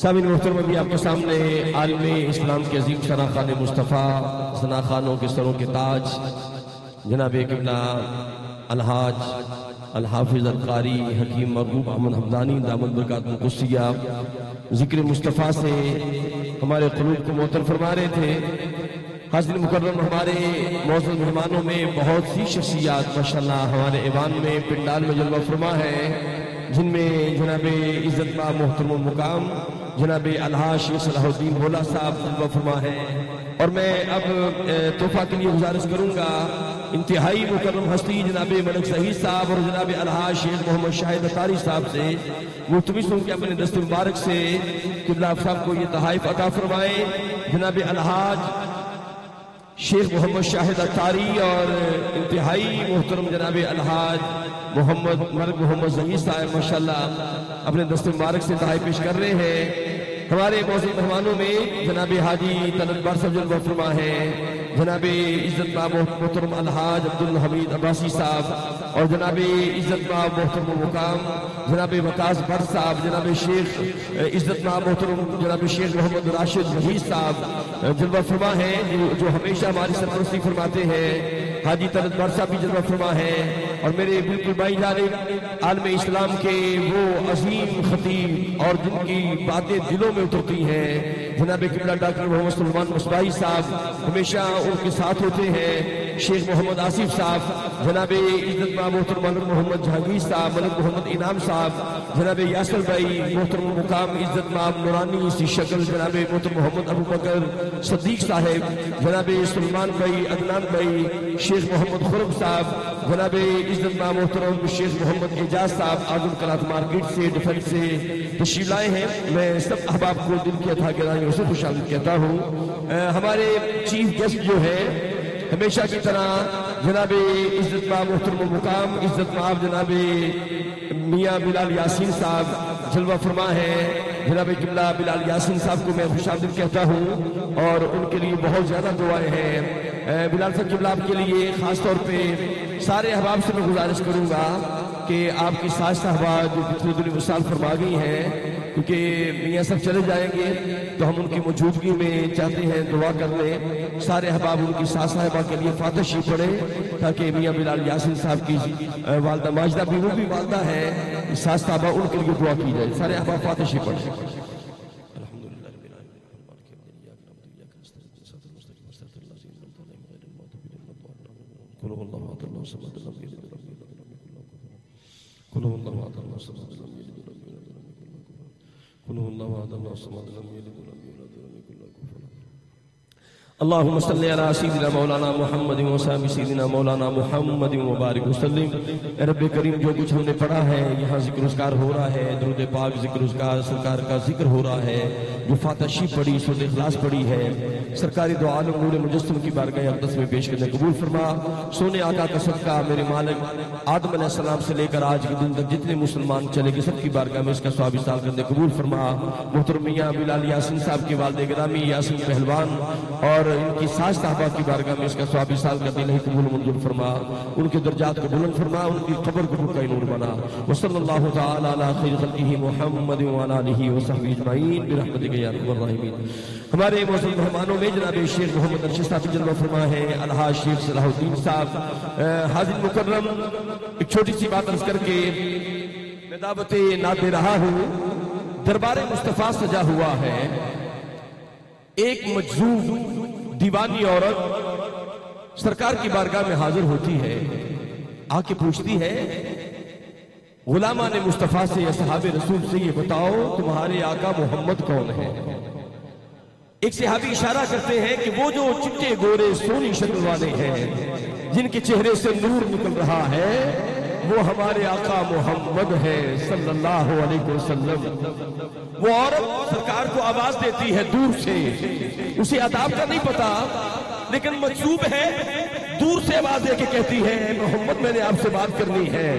سامعین محترم، ابھی آپ کے سامنے عالم اسلام کے عظیم شرح خان مصطفیٰ ثنا خانوں کے سروں کے تاج جناب قبلہ الحاج الحافظ القاری حکیم مرغوب احمد حمدانی دامت برکاتہ القدسیہ ذکر مصطفیٰ سے ہمارے قلوب کو معطر فرما رہے تھے۔ حاضر مکرم، ہمارے معزز مہمانوں میں بہت سی شخصیات ماشاءاللہ ہمارے ایوان میں پنڈال میں جلوہ فرما ہے، جن میں جناب عزت ماں محترم المقام جناب الحاج شیخ صلاح الدین بھولا صاحب جلوہ فرما ہے۔ اور میں اب تحفہ کے لیے گزارش کروں گا انتہائی مکرم ہستی جناب ملک ظہیر صاحب اور جناب الحاج شیخ محمد شاہد اتاری صاحب سے ملتمس ہوں کہ اپنے دست مبارک سے قبلہ صاحب کو یہ تحائف عطا فرمائے۔ جناب الحاج شیخ محمد شاہد اتاری اور انتہائی محترم جناب الحاج محمد ظہیر صاحب ماشاءاللہ اپنے دست مبارک سے تحائف پیش کر رہے ہیں۔ ہمارے معزز مہمانوں میں جناب حاجی طلعت بار صاحب جلوہ فرما ہے، جناب عزت ماں محترم الحاج عبدالحمید عباسی صاحب اور جناب عزت ماں محترم مقام جناب وقاص بر صاحب، جناب شیخ عزت ماں محترم جناب شیخ محمد راشد وحید صاحب جلوہ فرما ہے، جو ہمیشہ ہماری سرپرستی فرماتے ہیں۔ حاجی طلعت بار صاحب بھی جلوہ فرما ہے، اور میرے بالکل بھائی جانب عالم اسلام کے وہ عظیم خطیب اور جن کی باتیں دلوں میں اترتی ہیں جناب قبلہ ڈاکٹر محمد سلمان مصباحی صاحب ہمیشہ ان کے ساتھ ہوتے ہیں۔ شیخ محمد آصف صاحب، جناب عزت ماں محترم ملک محمد جہانگیر صاحب، ملک محمد انعام صاحب، جناب یاسر بھائی محترم مقام عزت ماں نورانی سی شکل جناب محترم محمد ابو بکر صدیق صاحب، جناب سلمان بھائی، عدنان بھائی، شیخ محمد خرم صاحب، جناب عزت ماں محترم شیخ محمد اعجاز صاحب آزم کلات مارکیٹ سے ڈیفنس سے تشریف لائے ہیں۔ میں سب احباب کو دل کی عطا گرامیوں سے خوش آمدید کہتا ہوں۔ ہمارے چیف گیسٹ جو ہے ہمیشہ کی طرح جناب عزت ماں محترم مقام عزت ماں جناب میاں بلال یاسین صاحب جلوہ فرما ہے۔ جناب قبلہ بلال یاسین صاحب کو میں خوش آمدید کہتا ہوں اور ان کے لیے بہت زیادہ دعائیں ہیں۔ بلال صاحب قبلہ آپ کے لیے خاص طور پہ سارے احباب سے میں گزارش کروں گا کہ آپ کی ساز صاحبہ جو پچھلے دنوں وصال فرما گئی ہیں، کیونکہ میاں صاحب چلے جائیں گے تو ہم ان کی موجودگی میں چاہتے ہیں دعا کر لیں۔ سارے احباب ان کی ساز صاحبہ کے لیے فاتح شریف پڑھیں تاکہ میاں بلال یاسین صاحب کی والدہ ماجدہ بھی وہ بھی والدہ ہے، ساز صاحبہ ان کے لیے دعا کی جائے۔ سارے احباب فاتح شریف پڑھیں۔ اللہم صلی علی سیدنا مولانا محمد وصحبہ سیدنا مولانا محمد وبارک وسلم۔ اے رب کریم، جو کچھ ہم نے پڑھا ہے یہاں ذکر اذکار ہو رہا ہے، درود پاک ذکر اذکار سرکار کا ذکر ہو رہا ہے، جو فاتحہ شریف پڑھی سورۃ اخلاص پڑھی ہے، سرکاری دو عالم نور مجسم کی بارگاہ اقدس میں پیش کرنے قبول فرما۔ سونے آقا کا صدقہ میرے مالک آدم علیہ السلام سے لے کر آج کے دن تک جتنے مسلمان چلے گئے سب کی بارگاہ میں اس کا ثواب وصال کرنے قبول فرما۔ محترم میاں بلال یاسین صاحب کے والد گرامی یاسین پہلوان اور ان کی ساز صاحبہ کی بارگاہ میں اس کا ثواب وصال کرنے نہیں قبول منظور فرما، ان کے درجات کو بلند فرما، ان کی قبر کو بقائی نور بنا۔ وصلی اللہ تعالی علی خیر خلقہ محمد وعلی آلہ وصحبہ اجمعین برحمتک یا ارحم الراحمین۔ ہمارے معزز مہمانوں میں جناب شیخ محمد ارشد صاحب جلوہ فرما ہے، الحاج شیخ صلاح الدین صاحب۔ حاضر مکرم، ایک چھوٹی سی بات عرض کر کے میں دعوت نعت دے رہا ہوں۔ دربار مصطفیٰ سجا ہوا ہے، ایک مجذوب دیوانی عورت سرکار کی بارگاہ میں حاضر ہوتی ہے، آ کے پوچھتی ہے غلامان مصطفیٰ سے یا صحاب رسول سے یہ بتاؤ تمہارے آقا محمد کون ہے؟ ایک صحابی اشارہ کرتے ہیں کہ وہ جو چٹے گورے سونی شکل والے ہیں جن کے چہرے سے نور نکل رہا ہے وہ ہمارے آقا محمد ہے صلی اللہ علیہ وسلم۔ وہ عورت سرکار کو آواز دیتی ہے دور سے، اسے اداب کا نہیں پتا لیکن مجذوب ہے، دور سے آواز دے کے کہتی ہے محمد میں نے آپ سے بات کرنی ہے۔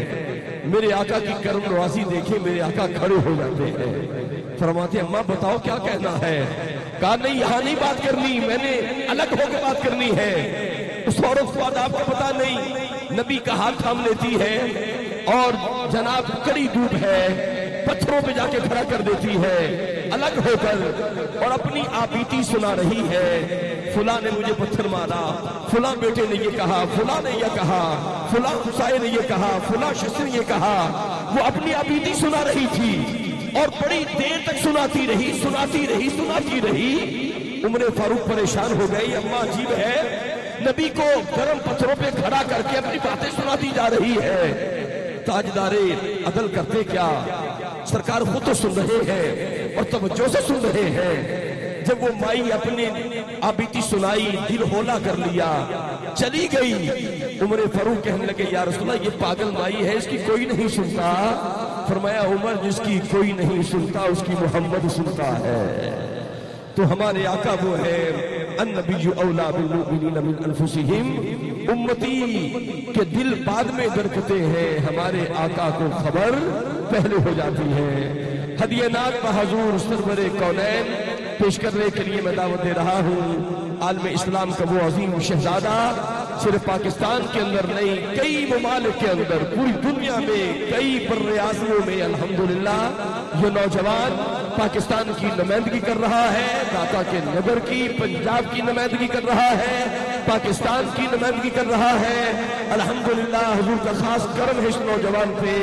میرے آقا کی کرم نوازی دیکھیں، میرے آقا کھڑے ہو جاتے ہیں، فرماتے ہیں اماں بتاؤ کیا کہنا ہے؟ کہا نہیں یہاں نہیں بات کرنی، میں نے الگ ہو کے بات کرنی ہے۔ اس عورت کو آداب کا پتا نہیں، نبی کا ہاتھ تھام لیتی ہے اور جناب کڑی دھوپ ہے، پتھروں پہ جا کے کھڑا کر دیتی ہے الگ ہو کر، اور اپنی آبیتی سنا رہی ہے، فلاں نے مجھے پتھر مارا، فلاں بیٹے نے یہ کہا، فلاں نے یہ کہا، فلاں حسائے نے یہ کہا، فلاں شخص نے یہ کہا۔ وہ اپنی آبیتی سنا رہی تھی اور بڑی دیر تک سناتی رہی۔ عمر فاروق پریشان ہو گئی، اماں عجیب ہے، نبی کو گرم پتھروں پہ کھڑا کر کے اپنی باتیں سناتی جا رہی ہے۔ تاجدار عدل کرتے کیا، سرکار خود تو سن رہے ہیں اور توجہ سے سن رہے ہیں۔ جب وہ مائی اپنی آبیتی سنائی، دل ہولا کر لیا، چلی گئی۔ عمر فاروق کہنے لگے یا رسول اللہ، یہ پاگل مائی ہے، اس کی کوئی نہیں سنتا۔ فرمایا عمر، جس کی کوئی نہیں سنتا اس کی محمد سنتا ہے۔ تو ہمارے آقا وہ ہے النبی اولا بالمؤمنین من انفسہم، امتی کے دل بعد میں دھڑکتے ہیں، ہمارے آقا کو خبر پہلے ہو جاتی ہے۔ ہدیہ نات بحضور سرور کونین پیش کرنے کے لیے میں دعوت دے رہا ہوں عالم اسلام کا وہ عظیم شہزادہ، صرف پاکستان کے اندر نہیں، کئی ممالک کے اندر، پوری دنیا میں، کئی براعظموں میں الحمدللہ یہ نوجوان پاکستان کی نمائندگی کر رہا ہے، ڈھاکہ کے نگر کی، پنجاب کی نمائندگی کر رہا ہے، پاکستان کی نمائندگی کر رہا ہے۔ الحمدللہ حضور کا خاص کرم ہے اس نوجوان پہ،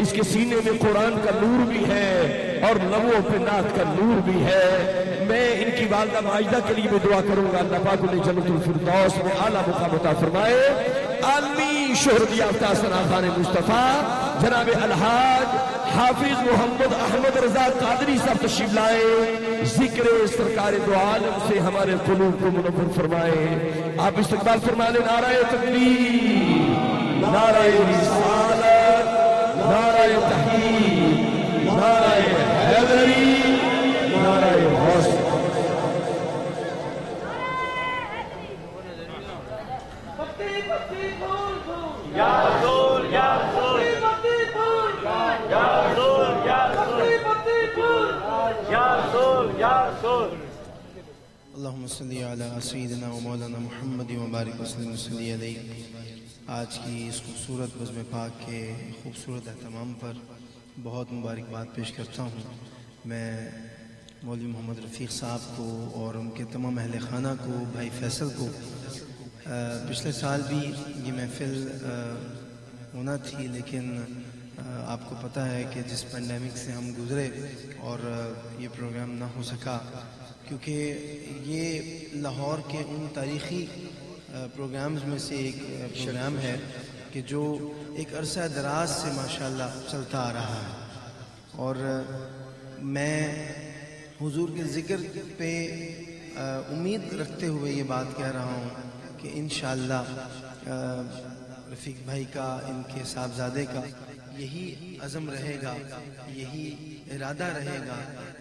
اس کے سینے میں قرآن کا نور بھی ہے اور لبوں پہ نعت کا نور بھی ہے۔ میں ان کی والدہ ماجدہ کے لیے بھی دعا کروں گا، اللہ پاک انہیں جنت الفردوس میں اعلیٰ مقام عطا فرمائے۔ عالمی شہرت یافتہ ثنا خان مصطفیٰ جناب الحاج حافظ محمد احمد رضا قادری صاحب تشریف لائے، ذکر سرکار دو عالم سے ہمارے قلوب کو منور فرمائے۔ آپ استقبال فرما لیں، نعرہ تکبیر، نعرہ رسالت، نعرہ تحقیق، نعرہ حیدری، نعرہ حوصلہ۔ اللہم صلی علی سیدنا و مولانا محمد و بارک وسلم صلی علیہ۔ آج کی اس خوبصورت بزم پاک کے خوبصورت اہتمام پر بہت مبارکباد پیش کرتا ہوں۔ میں مولوی محمد رفیق صاحب کو اور ان کے تمام اہل خانہ کو، بھائی فیصل کو، پچھلے سال بھی یہ محفل ہونا تھی، لیکن آپ کو پتہ ہے کہ جس پینڈیمک سے ہم گزرے اور یہ پروگرام نہ ہو سکا، کیونکہ یہ لاہور کے ان تاریخی پروگرامز میں سے ایک پروگرام ہے کہ جو ایک عرصہ دراز سے ماشاءاللہ چلتا آ رہا ہے، اور میں حضور کے ذکر پہ امید رکھتے ہوئے یہ بات کہہ رہا ہوں کہ انشاءاللہ رفیق بھائی کا، ان کے صاحبزادے کا یہی عزم رہے گا، یہی ارادہ رہے گا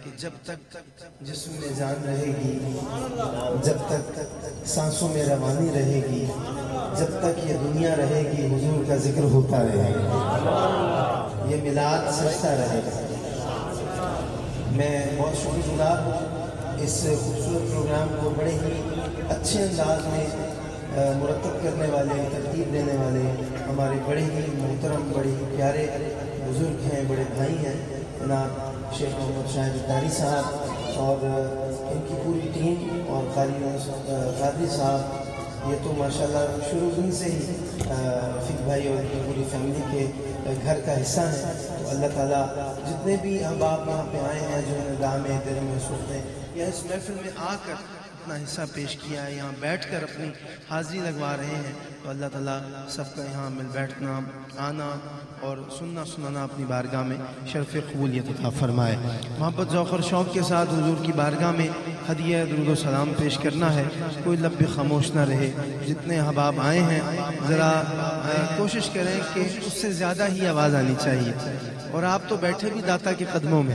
کہ جب تک جسم میں جان رہے گی، جب تک سانسوں میں روانی رہے گی، جب تک یہ دنیا رہے گی، حضور کا ذکر ہوتا رہے گا، یہ میلاد سجتا رہے گا۔ میں بہت شکر گزار ہوں اس خوبصورت پروگرام کو بڑے ہی اچھے انداز میں مرتب کرنے والے، ترتیب دینے والے ہمارے بڑے ہی محترم، بڑے ہی پیارے بزرگ ہیں، بڑے بھائی ہیں، جناب شیخ محمد شاہد اتاری صاحب اور ان کی پوری ٹیم، اور قادری صاحب، یہ تو ماشاءاللہ شروع دن سے ہی رفیق بھائی اور ان کی پوری فیملی کے گھر کا حصہ ہیں۔ تو اللہ تعالیٰ جتنے بھی احباب یہاں پہ آئے ہیں، جو نگاہ میں، دل میں، سوچ میں یا اس محفل میں آ کر اپنا حصہ پیش کیا ہے، یہاں بیٹھ کر اپنی حاضری لگوا رہے ہیں، تو اللہ تعالیٰ سب کا یہاں مل بیٹھنا، آنا اور سننا سنانا اپنی بارگاہ میں شرف قبولیت عطا فرمائے۔ محبت، ذوق اور شوق کے ساتھ حضور کی بارگاہ میں ہدیہ درود و سلام پیش کرنا ہے، کوئی لب بھی خاموش نہ رہے۔ جتنے احباب آئے ہیں ذرا کوشش کریں کہ اس سے زیادہ ہی آواز آنی چاہیے، اور آپ تو بیٹھے بھی داتا کے قدموں میں،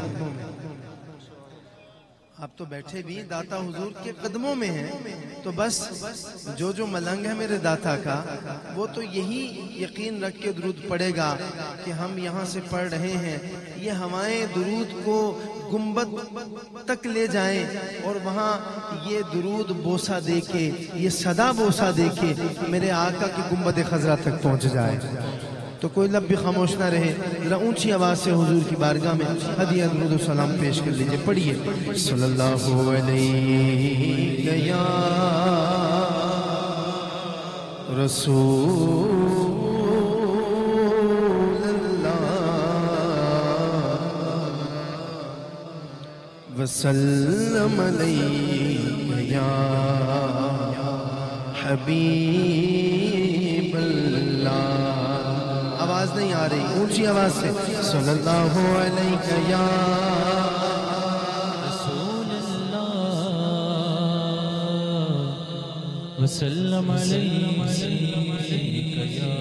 آپ تو بیٹھے بھی داتا حضور کے قدموں میں ہیں، تو بس جو ملنگ ہے میرے داتا کا، وہ تو یہی یقین رکھ کے درود پڑے گا کہ ہم یہاں سے پڑھ رہے ہیں، یہ ہوائیں درود کو گنبد تک لے جائیں اور وہاں یہ درود بوسہ دے کے، یہ صدا بوسہ دے کے میرے آقا کی گنبد خضرا تک پہنچ جائے۔ تو کوئی لب بھی خاموش نہ رہے، ذرا اونچی آواز سے حضور کی بارگاہ میں ہدیہ درود و سلام پیش کر لیجئے. پڑھیے صلی اللہ علیہ یا رسول اللہ وسلم علیہ یا حبیب اللہ. آواز نہیں آ رہی، اونچی آواز سے صلی اللہ علیہ یا رسول اللہ وسلم علیک یا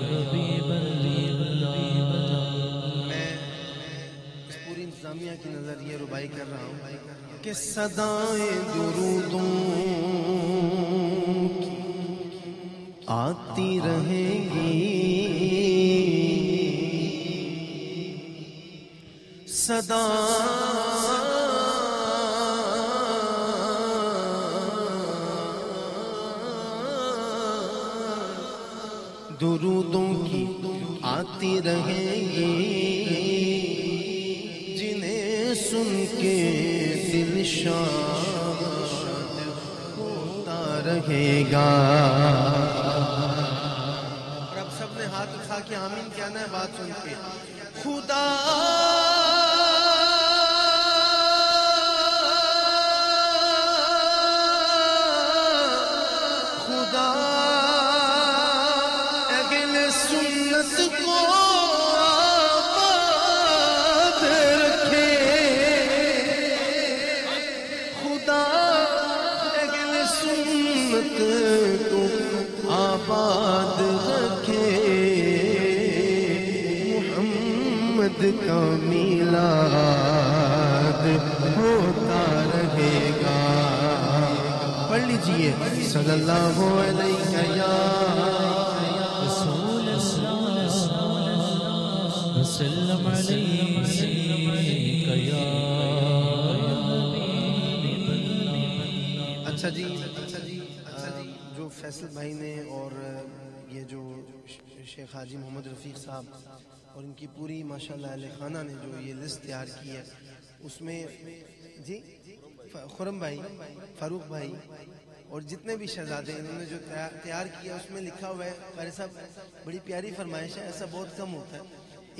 حبیب اللہ. میں اس پوری انتظامیہ کی نظر یہ ربائی کر رہا ہوں کہ صدائیں درودوں کی آتی رہیں گی، صدا درودوں کی آتی رہیں گی، جنہیں سن کے دل شاد ہوتا رہے گا. اور اب سب نے ہاتھ اٹھا کے آمین کہنا ہے بات سن کے. خدا اہل سنت کو آباد رکھے، خدا اہل سنت کو آباد رکھے. محمد کا میلاد ہوتا رہے گا. پڑھ لیجئے صلی اللہ علیہ یا رسول اللہ وسلم علیک یا حبیب اللہ. اچھا جی، جو فیصل بھائی نے اور یہ جو شیخ حاجی محمد رفیق صاحب اور ان کی پوری ماشاءاللہ اہل خانہ نے جو یہ لسٹ تیار کی ہے، اس میں جی خرم بھائی، فاروق بھئی اور جتنے بھی شہزادے انہوں نے جو تیار کیا اس میں لکھا ہوا ہے. قاری صاحب بڑی پیاری فرمائش ہے، ایسا بہت کم ہوتا ہے.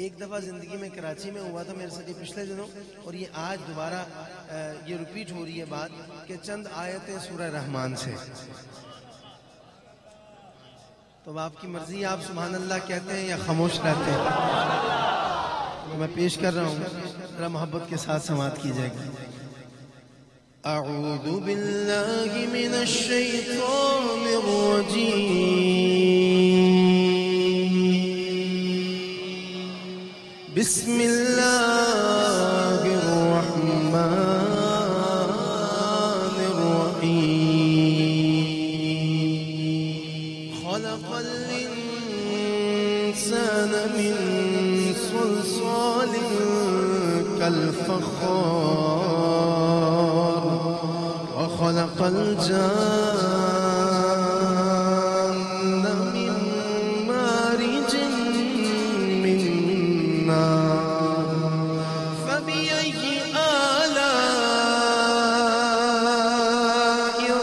ایک دفعہ زندگی میں کراچی میں ہوا تھا میرے ساتھ یہ پچھلے دنوں، اور یہ آج دوبارہ یہ ریپیٹ ہو رہی ہے بات کہ چند آیتیں سورہ رحمان سے. تو اب آپ کی مرضی، آپ سبحان اللہ کہتے ہیں یا خاموش رہتے ہیں. میں پیش کر رہا ہوں، ذرا محبت کے ساتھ سماعت کیجئے گا. اعوذ باللہ من الشیطان الرجیم، بسم اللہ الرحمن الرحیم. خلق الانسان من صلصال كالفخار وخلق الجان من مارج من نار. فبأي آلاء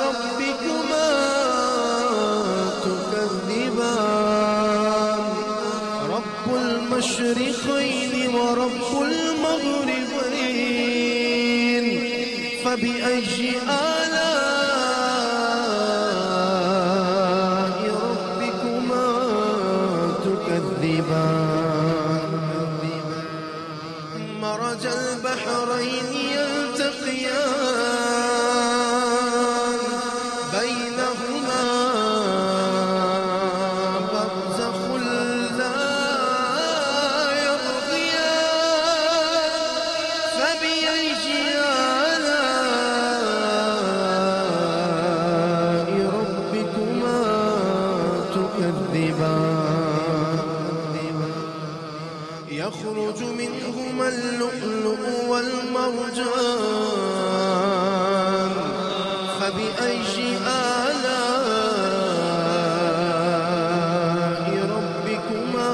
ربكما تكذبان؟ رب المشرقين ورب المغربين، فبأي آلاء ربكما تكذبان؟ مرج البحرين يلتقيان، بينهما برزخ لا يبغيان. فبأي آلاء ربكما تكذبان؟ يخرج منهما اللؤلؤ والمرجان. فبأي آلاء ربكما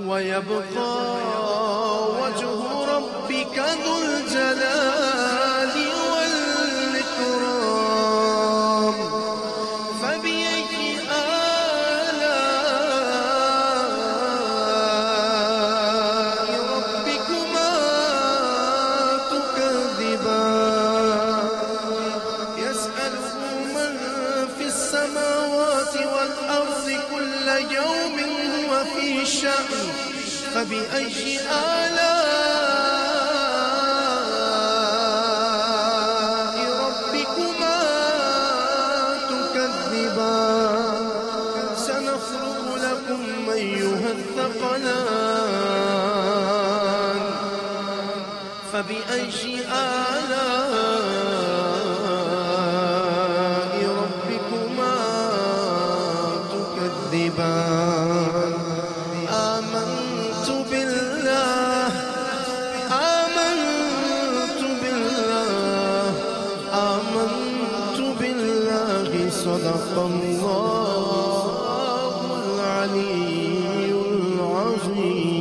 وَيَبْقَى وَجْهُ رَبِّكَ ذُو الْجَلَالِ وَالْإِكْرَامِ فَبِأَيِّ آلَاءِ رَبِّكُمَا تُكَذِّبَانِ يَسْأَلُهُ مَن فِي السَّمَاوَاتِ وَالْأَرْضِ كُلَّ يَوْمٍ هُوَ فِي شَأْنٍ فَبِأَيِّ آلَاءِ رَبِّكُمَا تُكَذِّبَانِ سَنَفْرُغُ لَكُمْ أَيُّهَ الثَّقَلَانِ فَبِأَيِّ آلَاءِ رَبِّكُمَا تُكَذِّبَانِ آمنت بالله صدق الله العلي العظيم.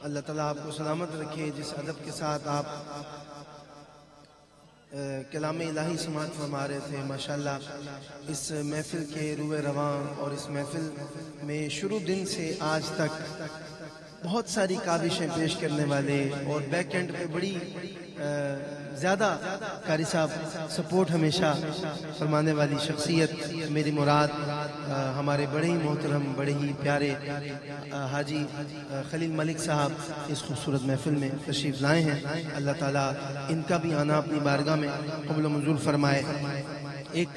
اللہ تعالیٰ آپ کو سلامت رکھے. جس ادب کے ساتھ آپ کلام الہی سماعت فرما رہے تھے، ماشاءاللہ اس محفل کے روح رواں اور اس محفل میں شروع دن سے آج تک بہت ساری کاوشیں پیش کرنے والے اور بیک اینڈ پہ بڑی زیادہ قاری صاحب سپورٹ ہمیشہ فرمانے والی شخصیت، میری مراد ہمارے بڑے ہی محترم، بڑے ہی پیارے حاجی خلیل ملک صاحب اس خوبصورت محفل میں تشریف لائے ہیں. اللہ تعالیٰ ان کا بھی آنا اپنی بارگاہ میں قبول و منظور فرمائے. ایک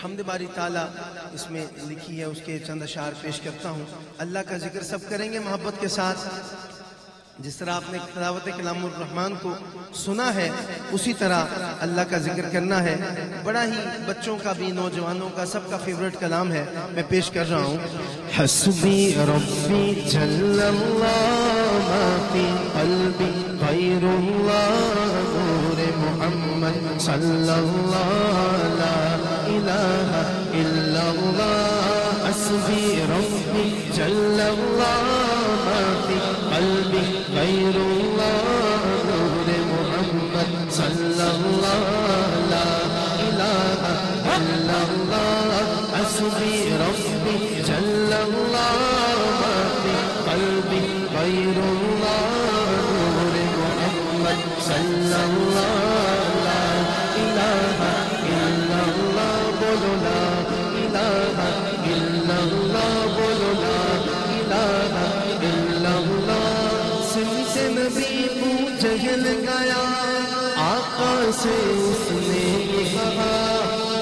حمد باری تعالیٰ اس میں لکھی ہے، اس کے چند اشعار پیش کرتا ہوں. اللہ کا ذکر سب کریں گے محبت کے ساتھ. جس طرح آپ نے تلاوت کلام الرحمن کو سنا ہے اسی طرح اللہ کا ذکر کرنا ہے. بڑا ہی بچوں کا بھی، نوجوانوں کا، سب کا فیوریٹ کلام ہے. میں پیش کر رہا ہوں. حسبی ربی جل اللہ ما فی قلبی غیر اللہ نور محمد صلی اللہ لا الہ الا اللہ. حسبی ربی جل اللہ ما فی قلبی غیر اللہ نور محمد صلی اللہ لا الہ الا اللہ. حسبی ربی جل اللہ ما فی قلبی غیر اللہ نور محمد صلی اللہ لا الہ الا اللہ. بولو لا الہ الا اللہ، بولو لا الہ الا اللہ. سے نبی کو جہل گیا، آقا سے اس نے کہا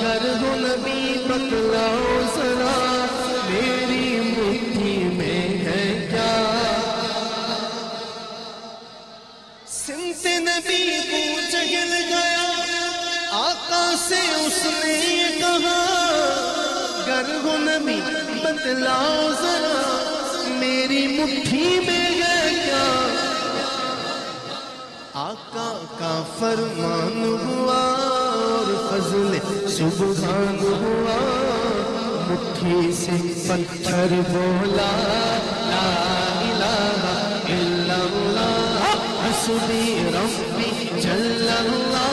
گر ہو نبی بتلاؤ ذرا میری مٹھی میں ہے کیا. سمت نبی کو جہل گیا، آقا سے اس نے کہا گر ہو نبی بتلاؤ ذرا میری مٹھی میں ہے کیا. آقا کا فرمان ہوا اور فضل سبحان ہوا، مٹھی سے پتھر بولا لا الہ الا اللہ. حسبی ربی جل اللہ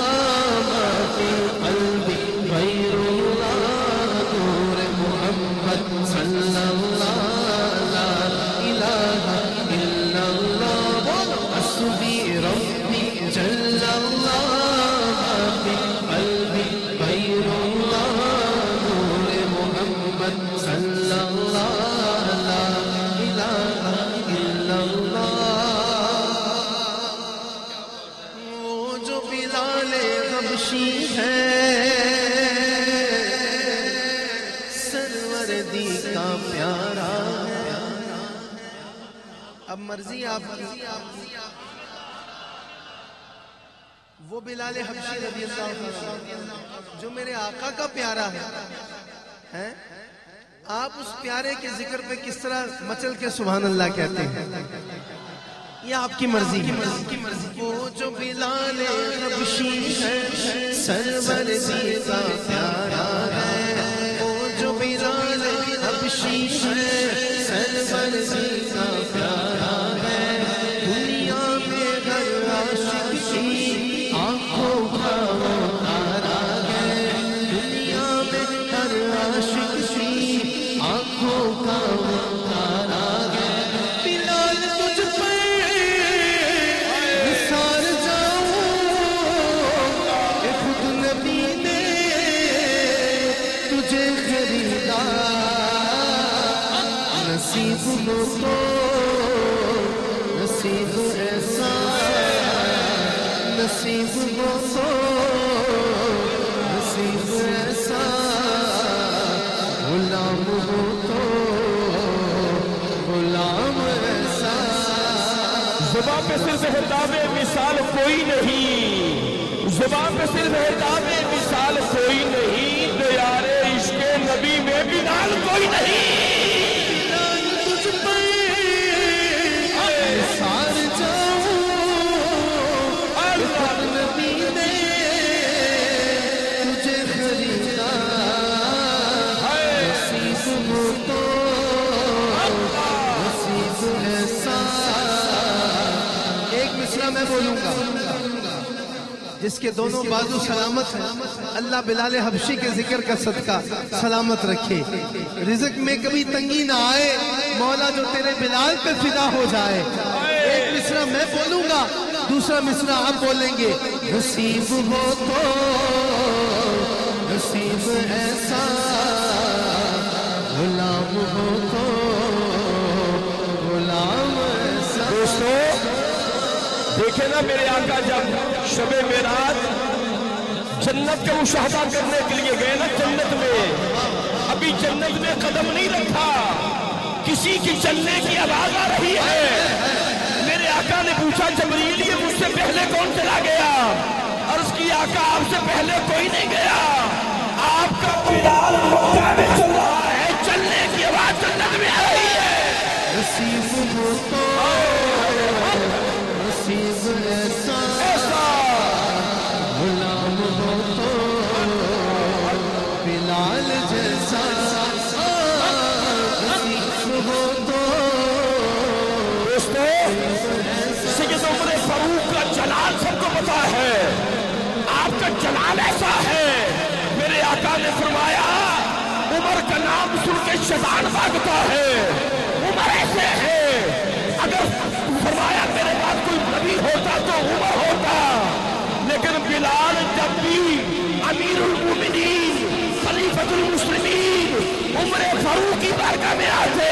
ما فی قلبی غیر اللہ نور محمد صلی اللہ لا الہ الا اللہ. حسبی ربی جل اللہ ما فی قلبی غیر اللہ نور محمد صلی اللہ لا الہ الا اللہ. وہ جو بلال حبشی ہے سروردی کا پیارا ہے. اب مرضی آپ کی. وہ بلال حبشی رضی اللہ عنہ جو میرے آقا کا پیارا ہے، آپ اس پیارے کے ذکر پہ کس طرح مچل کے سبحان اللہ کہتے ہیں، یہ آپ کی مرضی ہے. وہ جو بلال حبشی ہے سروردی کا پیارا ہے، حبشی ہے سرور کا پیارا ہے دنیا میں ہر عاشق کی آنکھوں کا وہ تارا ہے دنیا میں ہر عاشق کی آنکھوں کا وہ تارا ہے بلال تجھ پر نثار جاؤں کہ خود نبی نے تجھے خریدا نصیب ہو تو نصیب ایسا نصیب ہو تو نصیب ایسا غلام ہو تو غلام ایسا زباں پہ صرف خطاب مثال کوئی نہیں زباں پہ صرف خطاب مثال کوئی نہیں دیار عشق نبی میں بلال کوئی نہیں بلال تجھ پر نثار جاؤں خود نبی نے تجھے خریدا نصیب ہو تو نصیب ایسا ایک مصرع میں بولوں گا جس کے دونوں بازو سلامت ہیں اللہ بلال حبشی کے ذکر کا صدقہ سلامت رکھے رزق میں کبھی تنگی نہ آئے مولا جو تیرے بلال پہ فدا ہو جائے ایک مصرع میں بولوں گا دوسرا مصرع آپ بولیں گے نصیب ہو تو نصیب ایسا غلام ہو تو غلام ایسا دوستو دیکھیں نا میرے آقا جب شب معراج جنت کا مشاہدہ کرنے کے لیے گئے نا جنت میں ابھی جنت میں قدم نہیں رکھا کسی کی چلنے کی آواز آ رہی ہے میرے آقا نے پوچھا جبریل یہ مجھ سے پہلے کون چلا گیا عرض کی آقا آپ سے پہلے کوئی نہیں گیا آپ کا بلال مکہ میں چل رہا ہے چلنے کی آواز جنت میں آ رہی ہے نصیب ہو تو نصیب ایسا غلام ہو تو بلال جیسا نصیب ہو تو دوستو سید عمر فاروق کا جلال سب کو پتا ہے آپ کا جلال ایسا ہے میرے آقا نے فرمایا عمر کا نام سن کے شیطان بھاگتا ہے عمر ایسے ہے اگر فرمایا میرے بعد کوئی نبی ہوتا تو عمر ہوتا لیکن بلال جب بھی امیر المومنین خلیفۃ المسلمین عمر فاروق کی بارگاہ میں آتے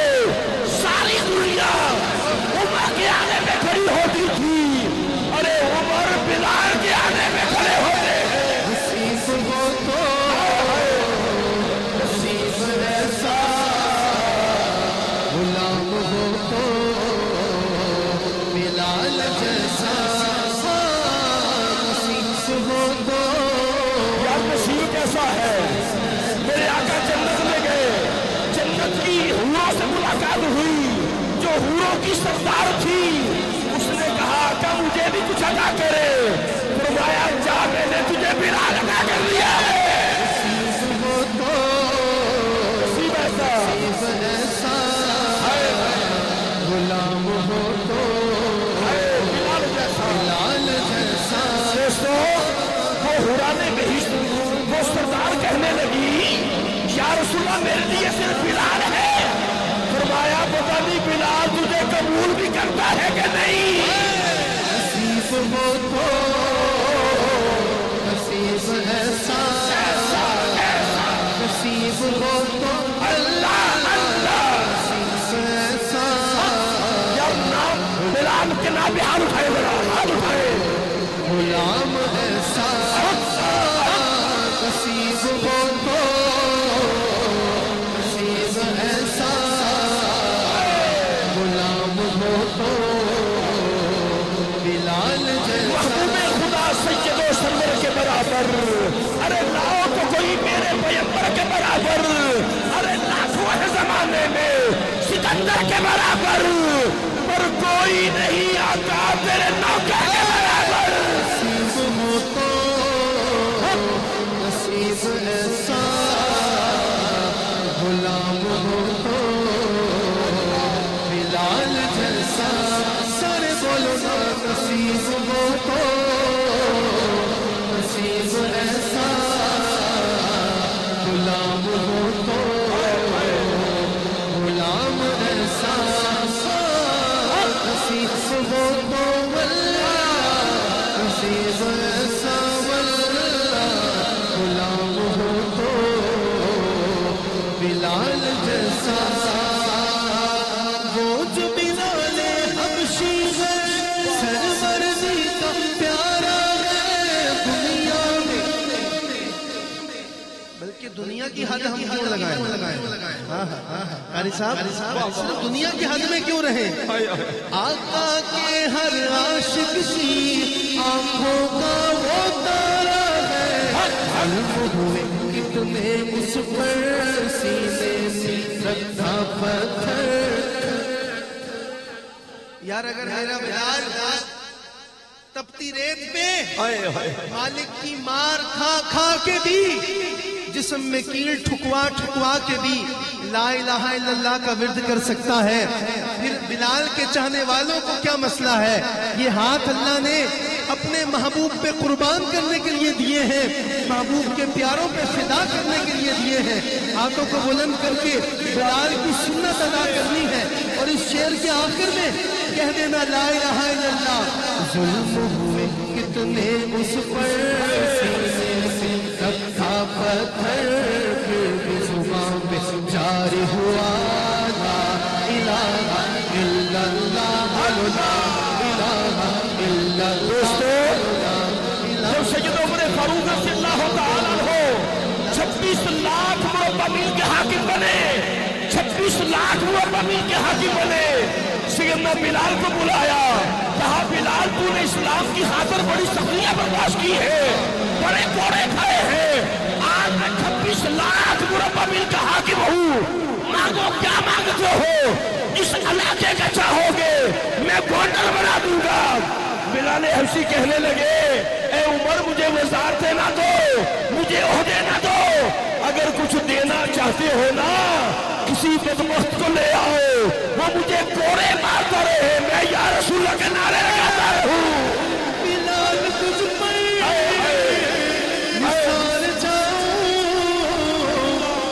ساری دنیا عمر کے آنے میں کھڑی ہوتی تھی ارے عمر بلال کے آنے میں کھڑے ہوتے ہیں نصیب ہو تو نصیب ایسا غلام ہو تو بلال جیسا نصیب ہو تو یار نصیب کیسا ہے میرے آقا جنت میں گئے جنت کی حوروں سے ملاقات ہوئی جو حوروں کی سردار تھی اس نے کہا کہ مجھے بھی کچھ عطا کرے فرمایا جا میں نے تجھے بلال عطا کر دیا ہے نصیب ہو تو نصیب ایسا نصیب ایسا غلام ہو تو بلال جیسا بلال جیسا دوستو وہ حورانے بہشت وہ سردار کہنے لگی یا رسول اللہ میرے لیے صرف بلال ہے فرمایا پتہ نہیں بلال تجھے قبول بھی کرتا ہے کہ نہیں نصیب ہو تو نصیب ایسا نصیب ہو تو اللہ اللہ نصیب ایسا یا نام بلال کے نام پہ ہاتھ اٹھائے بلال ہاتھ اٹھائے غلام ایسا نصیب ہو تو نصیب ایسا غلام ہو تو بلال جیسا محبوب خدا سید و سرور کے برابر ارے لاؤ تو کوئی میرے پیغمبر کے برابر ارے لاکھوں ہے زمانے میں سکندر کے برابر پر کوئی نہیں آتا تیرے نوکر کے برابر نصیب ہو تو نصیب ایسا غلام ہو تو ہو تو غلام ایسا نصیب ہو تو واللہ نصیب ایسا واللہ غلام ہو تو بلال جیسا وہ جو بلال حبشی ہے سرورزی کا پیارا ہے دنیا میں بلکہ دنیا کی حد ہم کیوں لگائیں قاری صاحب صرف دنیا کی حد میں کیوں رہیں آقا کے ہر عاشق کی آنکھوں کا وہ تارا ہے علم ہوئے کتنے اس پر سینے سے رکھا پتھر یار اگر میرا بلال تپتی ریت پہ مالک کی مار کھا کھا کے بھی جسم میں کیل ٹھکوا ٹھکوا کے بھی لا الہ الا اللہ کا ورد کر سکتا ہے پھر بلال کے چاہنے والوں کو کیا مسئلہ ہے یہ ہاتھ اللہ نے اپنے محبوب پہ قربان کرنے کے لیے دیے ہیں محبوب کے پیاروں پہ فدا کرنے کے لیے دیے ہیں ہاتھوں کو بلند کر کے بلال کی سنت ادا کرنی ہے اور اس شعر کے آخر میں کہہ دینا لا الہ الا اللہ ظلم ہوئے کتنے اس پر سینے سے رکھا پتھر پھر بھی زبان پہ جاری ہوا لا الہ الا اللہ لا الہ الا اللہ جب سید عمر فاروق رضی اللہ تعالیٰ عنہ 26 لاکھ مربع میل کے حاکم بنے 26 لاکھ مربع میل کے حاکم بنے سیدنا بلال کو بلایا کہا بلال تو نے اسلام کی خاطر بڑی سختیاں برداشت کی ہے بڑے کوڑے کھائے ہیں آج میں 26 لاکھ مربع میل کا حاکم ہوں مانگو کیا مانگتے ہو اس علاقے کا چاہو گے میں گورنر بنا دوں گا بلال حبشی کہنے لگے اے عمر مجھے وزارتیں نہ دو مجھے عہدے نہ دو اگر کچھ دینا چاہتے ہو نا کسی بدبخت کو لے آؤ وہ مجھے کوڑے مارتا رہے میں یا رسول اللہ کے نعرے لگاتا رہوں بلال تجھ پر نثار جاؤں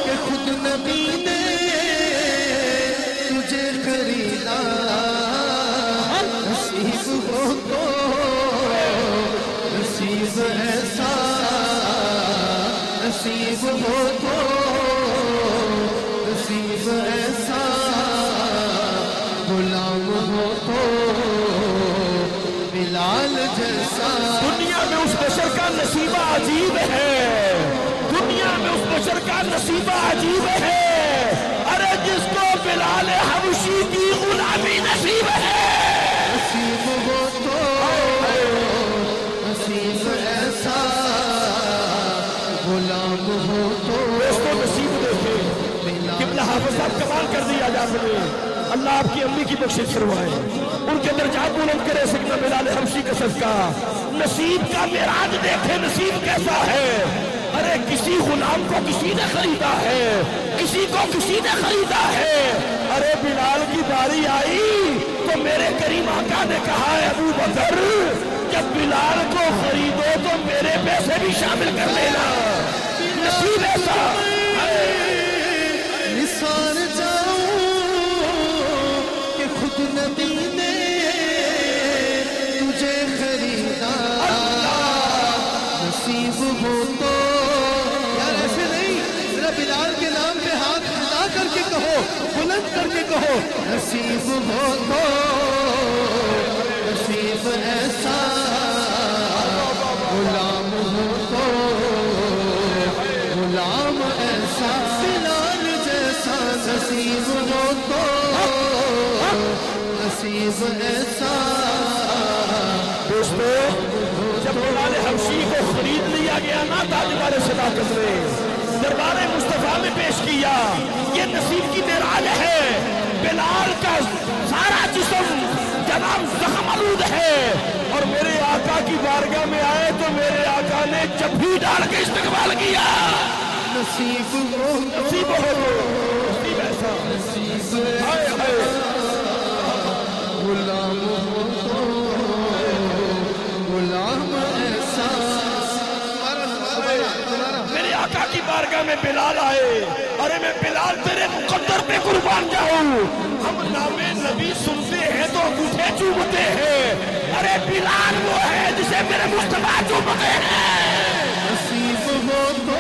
کہ خود نبی نے تجھے خریدا نصیب ہو تو نصیب ایسا نصیب ہو تو نصیب ایسا غلام ہو تو بلال جیسا دنیا میں اس بشر کا نصیبہ عجیب ہے دنیا میں اس بشر کا نصیبہ عجیب ہے ارے جس کو بلال حبشی کی غلامی نصیب ہے نصیب ہو تو نصیب ایسا غلام ہو تو اس کو نصیب دیکھے قبلہ حافظ صاحب کمال کر دیا جا سکے اللہ آپ کی امی کی بخشش فرمائے ان کے درجات بلند کرے سیدنا بلال حبشی کا صدقہ نصیب کا معراج دیکھے نصیب کیسا ہے ارے کسی غلام کو کسی نے خریدا ہے کسی کو کسی نے خریدا ہے ارے بلال کی باری آئی تو میرے کریم آقا نے کہا ہے ابو بکر جب بلال کو خریدو تو میرے پیسے بھی شامل کر لینا نصیب ایسا نثار جاؤں کہ خود نبی نے تجھے خریدا نصیب ہو تو یار ایسے نہیں ذرا بلال کے نام پہ ہاتھ ہلا کر کے کہو بلند کر کے کہو نصیب ہو تو نصیب ایسا غلام ہو تو غلام ایسا بلال جیسا نصیب ہو تو نصیب ایسا دوستو جب بلال حبشی کو خرید لیا گیا نا تاجدار صداقت نے دربار مصطفیٰ میں پیش کیا یہ نصیب کی معراج ہے بلال کا سارا جسم جناب زخم آلود ہے اور میرے آقا کی بارگاہ میں آئے تو میرے آقا نے جبھی ڈال کے استقبال کیا نصیب ہو نصیب ہو نصیب ایسا ہائے ہائے غلام ہو تو غلام ایسا میرے آقا کی بارگاہ بارگاہ میں بلال آئے، ارے میں بلال تیرے مقدر پہ قربان جاؤں، ہم نام نبی سنتے ہیں تو انگوٹھے چومتے ہیں، ارے بلال وہ ہے جسے میرے مصطفیٰ چومتے ہیں۔ نصیب ہو تو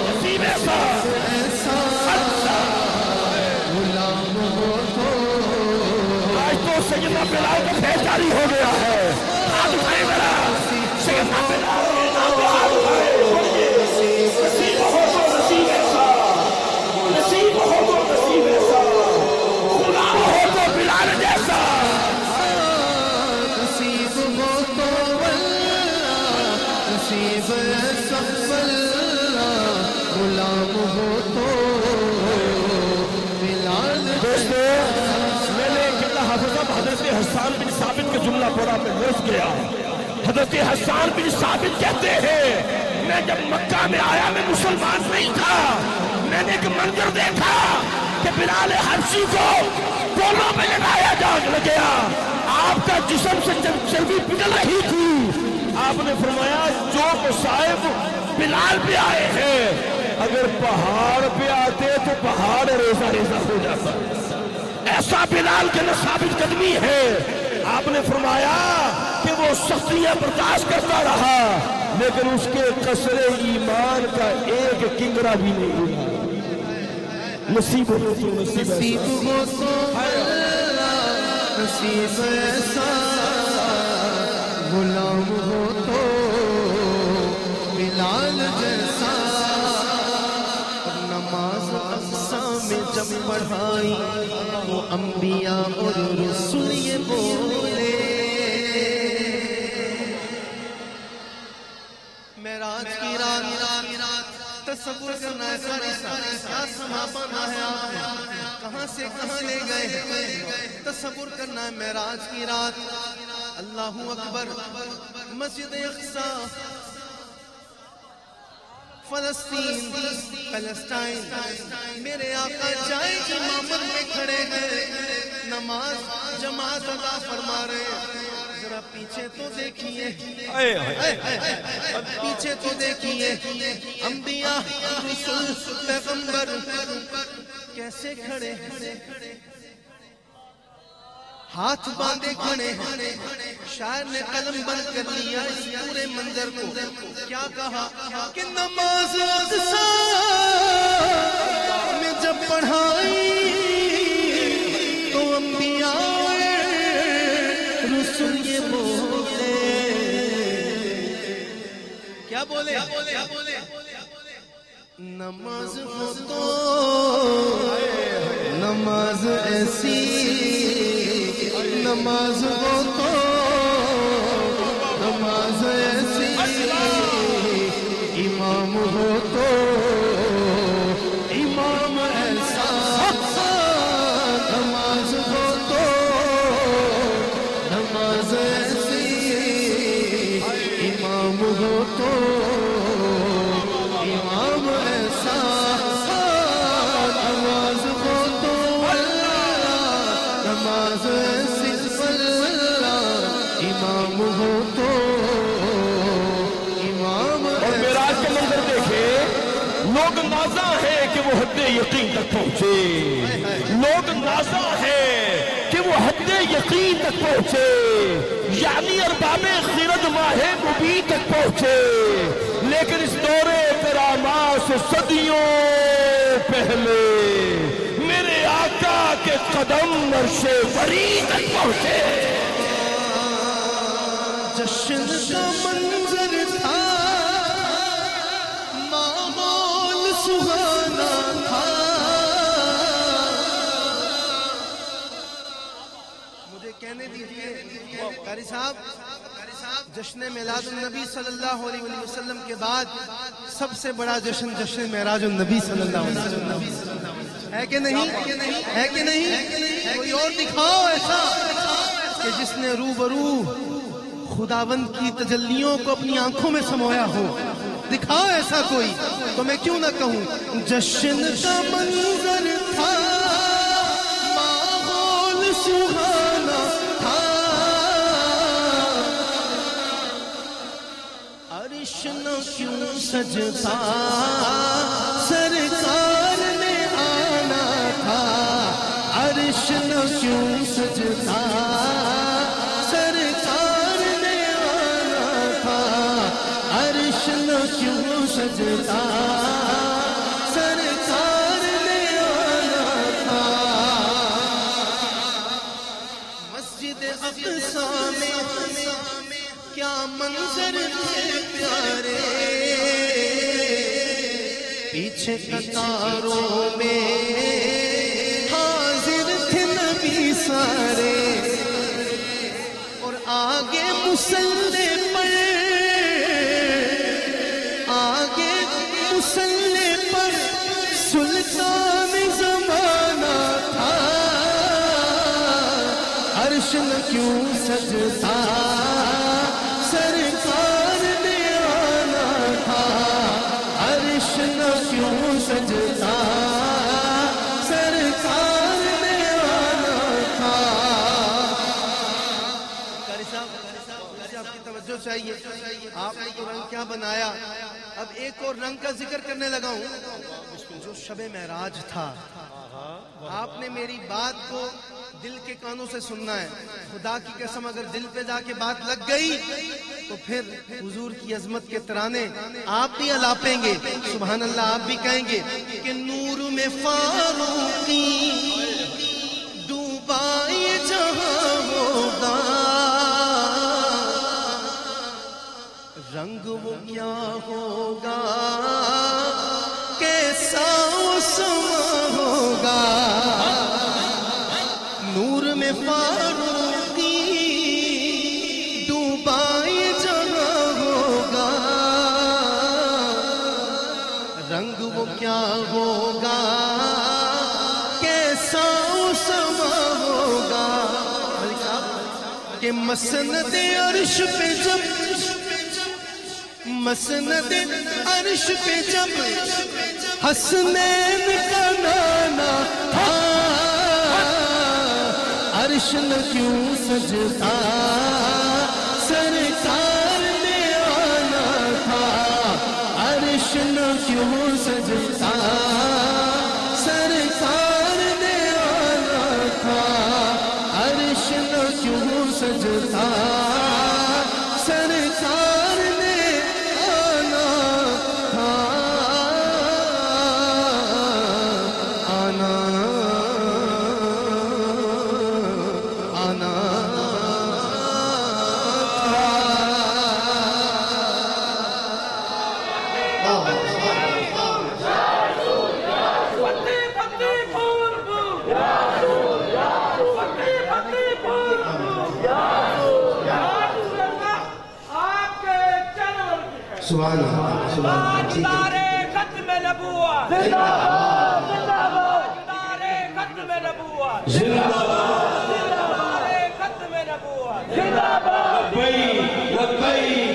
نصیب ایسا غلام ہو تو آج تو سیدنا بلال کا فیض جاری ہو گیا ہے۔ ہاتھ اٹھائے میرا سیدنا بلال کے نام پہ ہاتھ اٹھائے، نصیب ہو تو نصیب ایسا، نصیب ہو تو نصیب ایسا، غلام ہو تو بلال جیسا۔ نصیب ہو تو واللہ، نصیب ایسا واللہ، غلام ہو تو بلال دوستو، میں نے قبلہ حافظ صاحب حضرت حسان بن ثابت کا جملہ پڑھا میں لوٹ گیا۔ حضرت حسان بن ثابت کہتے ہیں میں جب مکہ میں آیا میں مسلمان نہیں تھا، میں نے ایک منظر دیکھا کہ بلال حبشی کو کولوں میں لگایا جا گیا، آپ کا جسم سے چربی پگھل رہی تھی۔ آپ نے فرمایا جو مصائب بلال پہ آئے ہیں اگر پہاڑ پہ آتے تو پہاڑ ریزہ ریزہ ہو جاتا، ایسا بلال کے ثابت قدمی ہے۔ آپ نے فرمایا کہ وہ سختیاں برداشت کرتا رہا لیکن اس کے قصر ایمان کا ایک کنگرا بھی نہیں ہوا۔ نصیب ہو تو نصیب نصیب ایسا، ہو تو واللہ، نصیب ایسا غلام ہو تو بلال جیسا۔ نماز اقصی میں جب پڑھائی وہ انبیاء اور رسول یہ بولے، معراج کی رات تصور کرنا ہے قاری صاحب، کیا سما بنا ہے آپ نے، کہاں سے کہاں لے گئے، تصور کرنا ہے معراج کی رات، اللہ اکبر، مسجد اقصی، فلسطین، میرے آقا جائے امامت میں کھڑے ہیں، نماز جماعت ادا فرما رہے ہیں، ذرا پیچھے تو دیکھیے، پیچھے تو دیکھیے، انبیاء رسول پیغمبر کیسے کھڑے ہیں، ہاتھ باندھے کھڑے ہیں۔ شاعر نے قلم بند کر لیا اس پورے منظر کو، کیا کہا کہ نماز اقصی میں جب پڑھائی تو انبیاء رسول یہ بولے، کیا بولے، نماز ہو تو نماز ایسی، نماز ہو تو نماز ایسی، امام ہو تو امام ایسا، نماز ہو تو نماز ایسی، امام ہو تو امام ایسا، نماز ہو تو نماز ایسی، امام ہو تو امام اور معراج کے منظر دیکھے، لوگ نازاں ہیں کہ وہ حد یقین تک پہنچے، لوگ نازاں ہیں کہ وہ حد یقین تک پہنچے، یعنی ارباب خرد ماہ مبین تک پہنچے، لیکن اس دور کرامات سے صدیوں پہلے میرے آقا کے قدم عرش بری تک پہنچے۔ جشن کا منظر تھا، ماحول سہانا تھا، مجھے کہنے دیجئے قاری صاحب، جشن میلاد النبی صلی اللہ علیہ وسلم کے بعد سب سے بڑا جشن جشن معراج النبی صلی اللہ علیہ وسلم ہے کہ نہیں، ہے کہ نہیں، کوئی اور دکھاؤ ایسا کہ جس نے روبرو خداوند کی تجلیوں کو اپنی آنکھوں میں سمویا ہو، دکھاؤ ایسا کوئی، تو میں کیوں نہ کہوں جشن کا منظر تھا، ماحول سہانا تھا، عرش نہ کیوں سجتا سرکار نے آنا تھا، عرش نہ کیوں سجتا سرکار نے آنا تھا، عرش نہ کیوں سجتا سرکار نے آنا تھا۔ مسجد اقصی میں کیا منظر تھے پیارے، پیچھے قطاروں میں حاضر تھے نبی سارے، اور آگے مصلی پر سلطان زمانہ تھا، عرش نہ کیوں سجتا سرکار نے آنا تھا، عرش نہ کیوں سجتا سرکار نے آنا تھا۔ قاری صاحب آپ کی توجہ چاہیے، آپ نے تو رنگ کیا بنایا، اب ایک اور رنگ کا ذکر کرنے لگا ہوں جو شب معراج تھا۔ آپ نے میری بات کو دل کے کانوں سے سننا ہے، خدا کی قسم اگر دل پہ جا کے بات لگ گئی تو پھر حضور کی عظمت کے ترانے آپ بھی الاپیں گے، سبحان اللہ آپ بھی کہیں گے کہ نور میں فاروقی ڈوبا یہ جہاں ہوگا، رنگ وہ کیا ہوگا کیسا وہ سما ہوگا، نور میں فاروقی ڈوبا یہ جہاں ہوگا، رنگ وہ کیا ہوگا کیسا وہ سما ہوگا، کہ مسند عرش پہ جب مسند عرش پہ جب حسنین کا نانا تھا، عرش نہ کیوں سجتا سرکار نے آنا تھا، عرش نہ کیوں سجتا سرکار نے آنا تھا، عرش نہ کیوں سجتا سرکار نے آنا تھا، آنا سبحان اللہ سبحان اللہ۔ ختم نبوت زندہ باد، زندہ باد، ختم نبوت زندہ باد، ختم نبوت زندہ باد، لبیک لبیک